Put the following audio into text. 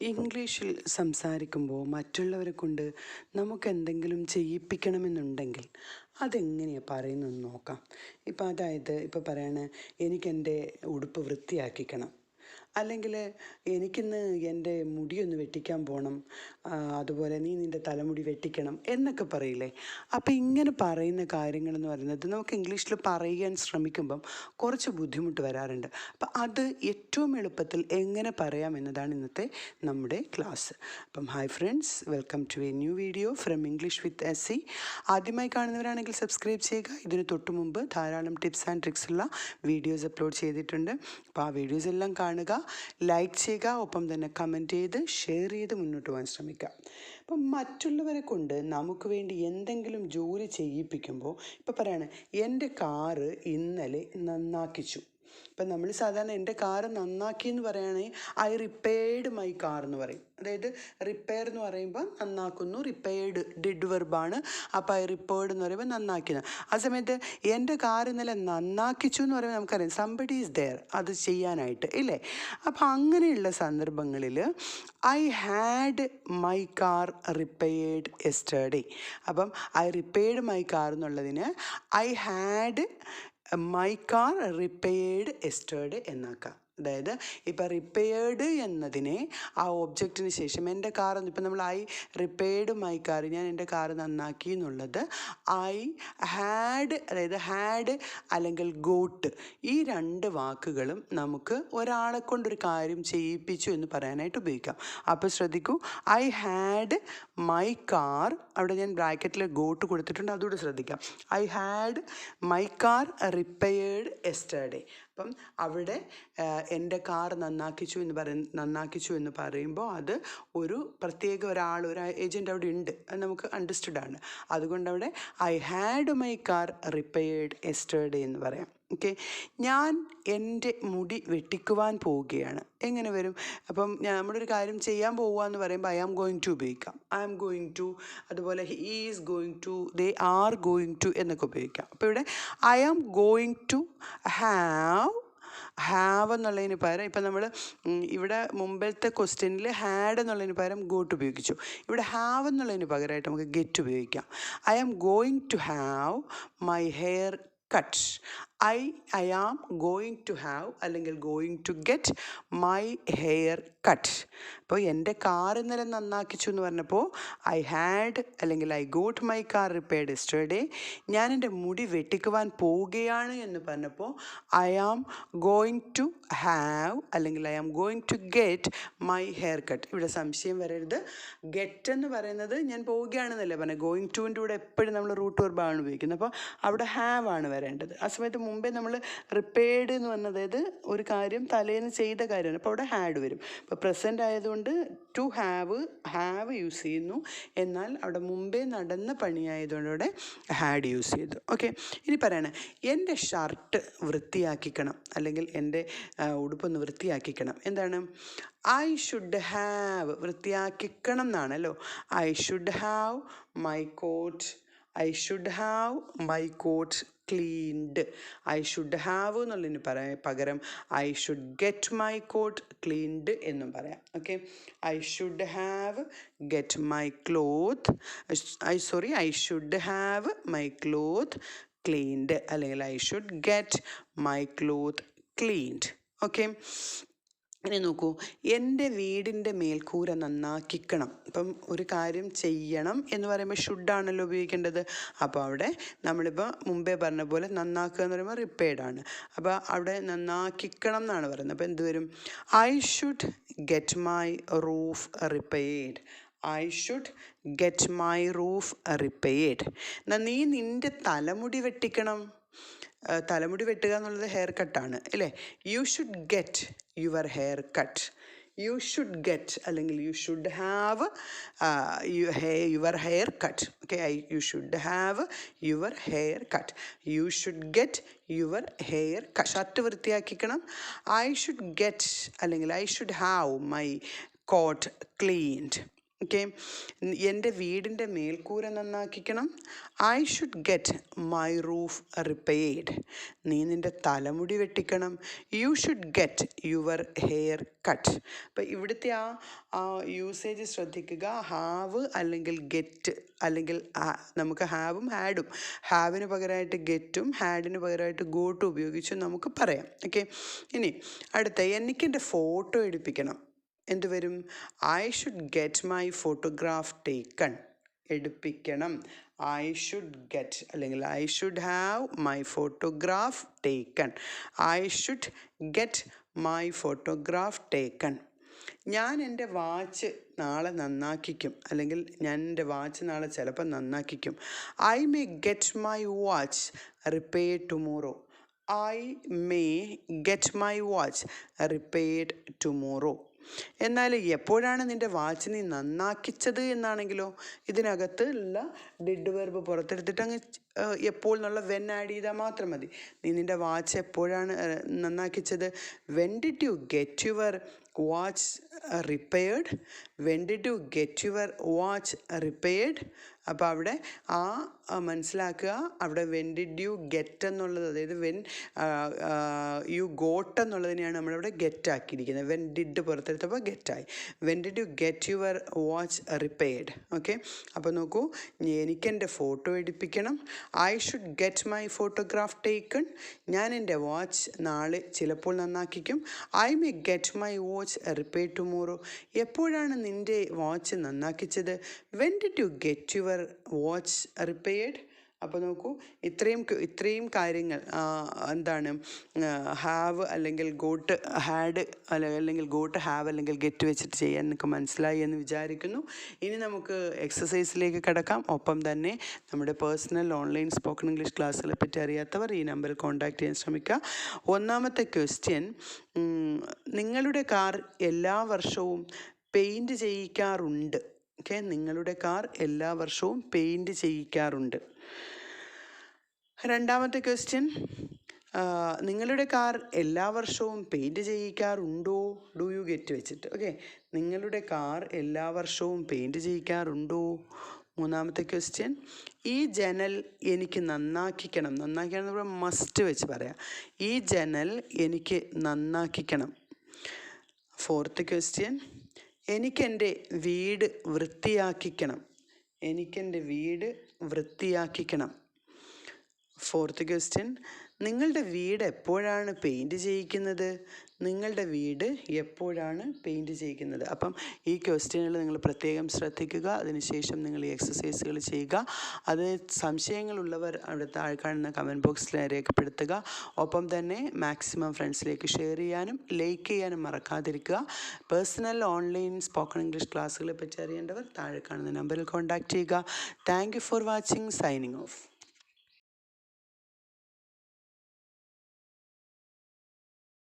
ഇംഗ്ലീഷിൽ സംസാരിക്കുമ്പോൾ മറ്റുള്ളവരെ കൊണ്ട് നമുക്കെന്തെങ്കിലും ചെയ്യിപ്പിക്കണമെന്നുണ്ടെങ്കിൽ അതെങ്ങനെയാണ് പറയുന്നതെന്ന് നോക്കാം. ഇപ്പോൾ പറയാണ്, എനിക്കെൻ്റെ ഉടുപ്പ് വൃത്തിയാക്കിക്കണം, അല്ലെങ്കിൽ എനിക്കിന്ന് എൻ്റെ മുടിയൊന്ന് വെട്ടിക്കാൻ പോകണം, അതുപോലെ നീ നിൻ്റെ തലമുടി വെട്ടിക്കണം എന്നൊക്കെ പറയില്ലേ. അപ്പോൾ ഇങ്ങനെ പറയുന്ന കാര്യങ്ങളെന്ന് പറയുന്നത് നമുക്ക് ഇംഗ്ലീഷിൽ പറയാൻ ശ്രമിക്കുമ്പം കുറച്ച് ബുദ്ധിമുട്ട് വരാറുണ്ട്. അപ്പം അത് ഏറ്റവും എളുപ്പത്തിൽ എങ്ങനെ പറയാം എന്നതാണ് ഇന്നത്തെ നമ്മുടെ ക്ലാസ്. അപ്പം hi friends, welcome to a new video from English with SC. ആദ്യമായി കാണുന്നവരാണെങ്കിൽ സബ്സ്ക്രൈബ് ചെയ്യുക. ഇതിന് തൊട്ട് മുമ്പ് ധാരാളം ടിപ്സ് ആൻഡ് ട്രിക്സ് ഉള്ള വീഡിയോസ് അപ്ലോഡ് ചെയ്തിട്ടുണ്ട്. അപ്പോൾ ആ വീഡിയോസ് എല്ലാം കാണുക, ലൈക്ക് ചെയ്യുക, ഒപ്പം തന്നെ കമൻറ്റ് ചെയ്ത് ഷെയർ ചെയ്ത് മുന്നോട്ട് പോകാൻ ശ്രമിക്കുക. അപ്പം മറ്റുള്ളവരെ കൊണ്ട് നമുക്ക് വേണ്ടി എന്തെങ്കിലും ജോലി ചെയ്യിപ്പിക്കുമ്പോൾ ഇപ്പോൾ പറയാണ്, എൻ്റെ കാറ് ഇന്നലെ നന്നാക്കിച്ചു. ഇപ്പം നമ്മൾ സാധാരണ എൻ്റെ കാറ് നന്നാക്കി എന്ന് പറയുകയാണെങ്കിൽ ഐ റിപ്പയർഡ് മൈ കാർ എന്ന് പറയും. അതായത് റിപ്പയർ എന്ന് പറയുമ്പോൾ നന്നാക്കുന്നു, റിപ്പയർഡ് ഡിഡ് വെർബാണ്. അപ്പോൾ ഐ റിപ്പയർഡ് എന്ന് പറയുമ്പോൾ നന്നാക്കിയത്. ആ സമയത്ത് എൻ്റെ കാർ ഇന്നലെ നന്നാക്കിച്ചു എന്ന് പറയുമ്പോൾ നമുക്കറിയാം സംബഡി ഈസ് ദെയർ അത് ചെയ്യാനായിട്ട്, ഇല്ലേ? അപ്പം അങ്ങനെയുള്ള സന്ദർഭങ്ങളിൽ I had my car repaired yesterday. അപ്പം ഐ റിപ്പയർഡ് മൈ കാർ എന്നുള്ളതിന് I had my car repaired yesterday എന്നാക്കാം. അതായത് ഇപ്പം റിപ്പയർഡ് എന്നതിനെ ആ ഒബ്ജക്റ്റിന് ശേഷം എൻ്റെ കാർ, ഇപ്പം നമ്മൾ ഐ റിപ്പയർഡ് മൈ കാർ, ഞാൻ എൻ്റെ കാർ നന്നാക്കി എന്നുള്ളത് ഐ ഹാഡ്, അതായത് ഹാഡ് അല്ലെങ്കിൽ ഗോട്ട്, ഈ രണ്ട് വാക്കുകളും നമുക്ക് ഒരാളെ കൊണ്ടൊരു കാര്യം ചെയ്യിപ്പിച്ചു എന്ന് പറയാനായിട്ട് ഉപയോഗിക്കാം. അപ്പോൾ ശ്രദ്ധിക്കൂ, ഐ ഹാഡ് മൈ കാർ, അവിടെ ഞാൻ ബ്രാക്കറ്റിൽ ഗോട്ട് കൊടുത്തിട്ടുണ്ട്, അതുകൂടെ ശ്രദ്ധിക്കാം. I had my car repaired yesterday. അപ്പം അവിടെ എൻ്റെ കാർ നന്നാക്കിച്ചു എന്ന് പറയുമ്പോൾ അത് ഒരു പ്രത്യേക ഒരാൾ, ഒരു ഏജൻറ്റ് അവിടെ ഉണ്ട്, അത് നമുക്ക് അണ്ടർസ്റ്റുഡ് ആണ്. അതുകൊണ്ട് അവിടെ I had my car repaired yesterday എന്ന് പറയാം. ഓക്കെ, ഞാൻ എൻ്റെ മുടി വെട്ടിക്കുവാൻ പോവുകയാണ്. എങ്ങനെ വരും? അപ്പം നമ്മളൊരു കാര്യം ചെയ്യാൻ പോവുക എന്ന് പറയുമ്പോൾ ഐ ആം ഗോയിങ് ടു ഉപയോഗിക്കാം. ഐ ആം ഗോയിങ് ടു, അതുപോലെ he is going to, they are going to എന്നൊക്കെ ഉപയോഗിക്കാം. അപ്പോൾ ഇവിടെ I am going to have എന്നുള്ളതിന് പകരം, ഇപ്പം നമ്മൾ ഇവിടെ മുമ്പത്തെ ക്വസ്റ്റ്യനിൽ ഹാഡ് എന്നുള്ളതിന് പകരം ഗോട്ട് ഉപയോഗിച്ചു. ഇവിടെ ഹാവ് എന്നുള്ളതിന് പകരമായിട്ട് നമുക്ക് ഗെറ്റ് ഉപയോഗിക്കാം. I am going to have my hair cut. I am going to have അല്ലെങ്കിൽ going to get my hair cut. അപ്പോൾ എൻ്റെ കാർ ഇന്നലെ നന്നാക്കിച്ചു എന്ന് പറഞ്ഞപ്പോൾ ഐ ഹാഡ് അല്ലെങ്കിൽ I got my car repaired yesterday. ഞാൻ എൻ്റെ മുടി വെട്ടിക്കുവാൻ പോവുകയാണ് എന്ന് പറഞ്ഞപ്പോൾ I am going to have അല്ലെങ്കിൽ I am going to get my hair cut. ഇവിടെ സംശയം വരരുത്, ഗെറ്റ് എന്ന് പറയുന്നത് ഞാൻ പോവുകയാണെന്നല്ലേ പറഞ്ഞത്. ഗോയിങ് ടുവിൻ്റെ കൂടെ എപ്പോഴും നമ്മൾ റൂട്ട് വെർബാണ് ഉപയോഗിക്കുന്നത്. അപ്പോൾ അവിടെ ഹാവ് ആണ് വരേണ്ടത്. ആ സമയത്ത് മുമ്പേ നമ്മൾ റിപ്പയർഡ് എന്ന് പറഞ്ഞത്, അതായത് ഒരു കാര്യം തലേന്ന് ചെയ്ത കാര്യമാണ്. അപ്പോൾ അവിടെ ഹാഡ് വരും. ഇപ്പോൾ പ്രസൻറ്റ് ആയതുകൊണ്ട് ടു ഹാവ് യൂസ് ചെയ്യുന്നു, എന്നാൽ അവിടെ മുമ്പേ നടന്ന പണിയായതുകൊണ്ട് അവിടെ ഹാഡ് യൂസ് ചെയ്തു. ഓക്കെ, ഇനി പറയണേ, എൻ്റെ ഷർട്ട് വൃത്തിയാക്കിക്കണം അല്ലെങ്കിൽ എൻ്റെ ഉടുപ്പൊന്ന് വൃത്തിയാക്കിക്കണം. എന്താണ്? ഐ ഷുഡ് ഹാവ്, വൃത്തിയാക്കിക്കണം എന്നാണല്ലോ. I should have my coat, I should have my coat cleaned. I should have എന്നുള്ളതിന് പകരം I should get my coat cleaned എന്നും പറയാം. Okay, I should have get my cloth, I should have my cloth cleaned അല്ലെങ്കിൽ I should get my cloth cleaned. Okay, ഇനി നോക്കൂ, എൻ്റെ വീടിൻ്റെ മേൽക്കൂര നന്നാക്കിക്കണം. ഇപ്പം ഒരു കാര്യം ചെയ്യണം എന്ന് പറയുമ്പോൾ ഷുഡാണല്ലോ ഉപയോഗിക്കേണ്ടത്. അപ്പോൾ അവിടെ നമ്മളിപ്പോൾ മുമ്പേ പറഞ്ഞ പോലെ നന്നാക്കുക എന്ന് പറയുമ്പോൾ റിപ്പയർഡ് ആണ്. അപ്പോൾ അവിടെ നന്നാക്കിക്കണം എന്നാണ് പറയുന്നത്. അപ്പോൾ എന്ത് വരും? I should get my roof repaired. I should get my roof repaired. എന്നാൽ നീ നിൻ്റെ തലമുടി വെട്ടിക്കണം. തലമുടി വെട്ടുക എന്നുള്ളത് ഹെയർ കട്ടാണ്, അല്ലേ? You should get your hair cut. You should get അല്ലെങ്കിൽ you should have your hair cut. Okay, you should have your hair cut. You should get your hair cut. Shirt വൃത്തിയാക്കിക്കണം. ഐ ഷുഡ് ഗെറ്റ് അല്ലെങ്കിൽ I should have my coat cleaned. Okay, എൻ്റെ വീടിൻ്റെ മേൽക്കൂര നന്നാക്കിക്കണം. I should get my roof repaired. നീ നിൻ്റെ തലമുടി വെട്ടിക്കണം. You should get your hair cut. അപ്പോൾ ഇവിടുത്തെ ആ യൂസേജ് ശ്രദ്ധിക്കുക. ഹാവ് അല്ലെങ്കിൽ ഗെറ്റ്, അല്ലെങ്കിൽ നമുക്ക് ഹാവും ഹാഡും, ഹാവിന് പകരമായിട്ട് ഗെറ്റും ഹാഡിന് പകരമായിട്ട് ഗോട്ടും ഉപയോഗിച്ച് നമുക്ക് പറയാം. ഓക്കെ, ഇനി അടുത്ത, എനിക്കെൻ്റെ ഫോട്ടോ എടുപ്പിക്കണം. എന്ത് വരും? I should get my photograph taken. എടുപ്പിക്കണം. ഐ ഷുഡ് ഗെറ്റ് അല്ലെങ്കിൽ I should have my photograph taken. I should get my photograph taken. ഞാൻ എൻ്റെ വാച്ച് നാളെ നന്നാക്കിക്കും, അല്ലെങ്കിൽ ഞാൻ എൻ്റെ വാച്ച് നാളെ ചിലപ്പോൾ നന്നാക്കിക്കും. I may get my watch repaired tomorrow. I may get my watch repaired tomorrow. എന്നാൽ എപ്പോഴാണ് നിൻ്റെ വാച്ച് നീ നന്നാക്കിച്ചത് എന്നാണെങ്കിലോ, ഇതിനകത്ത് ഉള്ള ഡിഡ് വെർബ് പുറത്തെടുത്തിട്ട് അങ്ങ് എപ്പോൾ എന്നുള്ള വെൻ ആഡ് ചെയ്താൽ മാത്രം മതി. നീ നിൻ്റെ വാച്ച് എപ്പോഴാണ് നന്നാക്കിച്ചത്? When did you get your watch repaired? When did you get your watch repaired? അപ്പോൾ അവിടെ മനസ്സിലാക്കുക, അവിടെ വെൻ ഡിഡ് യു ഗെറ്റ് എന്നുള്ളത്, അതായത് വെൻ യു ഗോട്ട് എന്നുള്ളതിനെയാണ് നമ്മളിവിടെ ഗെറ്റ് ആക്കിയിരിക്കുന്നത്. വെൻ ഡിഡ് പുറത്തെടുത്തപ്പോൾ ഗെറ്റായി. When did you get your watch repaired. Okay, അപ്പോൾ നോക്കൂ, എനിക്കെൻ്റെ ഫോട്ടോ എടുപ്പിക്കണം. I should get my photograph taken. ഞാൻ എൻ്റെ വാച്ച് നാളെ ചിലപ്പോൾ നന്നാക്കിക്കും. I may get my watch repaired tomorrow. എപ്പോഴാണ് നിൻ്റെ വാച്ച് നന്നാക്കിച്ചത്? When did you get your watch repaired. അപ്പോൾ നോക്കൂ, ഇത്രയും കാര്യങ്ങൾ എന്താണ്, ഹാവ് അല്ലെങ്കിൽ ഗോട്ട് ഹാഡ് അല്ലെങ്കിൽ ഗോട്ട് ഹാവ് അല്ലെങ്കിൽ ഗെറ്റ് വെച്ചിട്ട് ചെയ്യാൻ നിങ്ങൾക്ക് മനസ്സിലായി എന്ന് വിചാരിക്കുന്നു. ഇനി നമുക്ക് എക്സസൈസിലേക്ക് കിടക്കാം. ഒപ്പം തന്നെ നമ്മുടെ പേഴ്സണൽ ഓൺലൈൻ സ്പോക്കൺ ഇംഗ്ലീഷ് ക്ലാസ്സുകളെ പറ്റി അറിയാത്തവർ ഈ നമ്പറിൽ കോൺടാക്റ്റ് ചെയ്യാൻ ശ്രമിക്കുക. ഒന്നാമത്തെ ക്വസ്റ്റ്യൻ, നിങ്ങളുടെ കാർ എല്ലാ വർഷവും പെയിൻറ്റ് ചെയ്യിക്കാറുണ്ട്. ഓക്കെ, നിങ്ങളുടെ കാർ എല്ലാ വർഷവും പെയിൻറ്റ് ചെയ്യിക്കാറുണ്ട്. രണ്ടാമത്തെ ക്വസ്റ്റ്യൻ, നിങ്ങളുടെ കാർ എല്ലാ വർഷവും പെയിൻറ്റ് ചെയ്യിക്കാറുണ്ടോ? ഡു യു ഗെറ്റ് വെച്ചിട്ട്. ഓക്കെ, നിങ്ങളുടെ കാർ എല്ലാ വർഷവും പെയിൻറ്റ് ചെയ്യിക്കാറുണ്ടോ? മൂന്നാമത്തെ ക്വസ്റ്റ്യൻ, ഈ ജനൽ എനിക്ക് നന്നാക്കിക്കണം. നന്നാക്കിക്കണം എന്ന് പറയുമ്പോൾ മസ്റ്റ് വെച്ച് പറയാം. ഈ ജനൽ എനിക്ക് നന്നാക്കിക്കണം. ഫോർത്ത് ക്വസ്റ്റ്യൻ, എനിക്കെൻ്റെ വീട് വൃത്തിയാക്കിക്കണം. എനിക്കെൻ്റെ വീട് വൃത്തിയാക്കിക്കണം. ഫോർത്ത് ക്വസ്റ്റ്യൻ, നിങ്ങളുടെ വീട് എപ്പോഴാണ് പെയിൻറ്റ് ചെയ്യിക്കുന്നത്? നിങ്ങളുടെ വീട് എപ്പോഴാണ് പെയിൻറ്റ് ചെയ്യിക്കുന്നത്? അപ്പം ഈ ക്വസ്റ്റ്യനുകൾ നിങ്ങൾ പ്രത്യേകം ശ്രദ്ധിക്കുക. അതിനുശേഷം നിങ്ങൾ ഈ എക്സസൈസുകൾ ചെയ്യുക. അത് സംശയങ്ങളുള്ളവർ അവിടെ താഴെ കാണുന്ന കമൻറ്റ് ബോക്സിൽ രേഖപ്പെടുത്തുക. ഒപ്പം തന്നെ മാക്സിമം ഫ്രണ്ട്സിലേക്ക് ഷെയർ ചെയ്യാനും ലൈക്ക് ചെയ്യാനും മറക്കാതിരിക്കുക. പേഴ്സണൽ ഓൺലൈൻ സ്പോക്കൺ ഇംഗ്ലീഷ് ക്ലാസ്സുകളെ പറ്റി അറിയേണ്ടവർ താഴെ കാണുന്ന നമ്പറിൽ കോൺടാക്റ്റ് ചെയ്യുക. Thank you for watching. Signing off.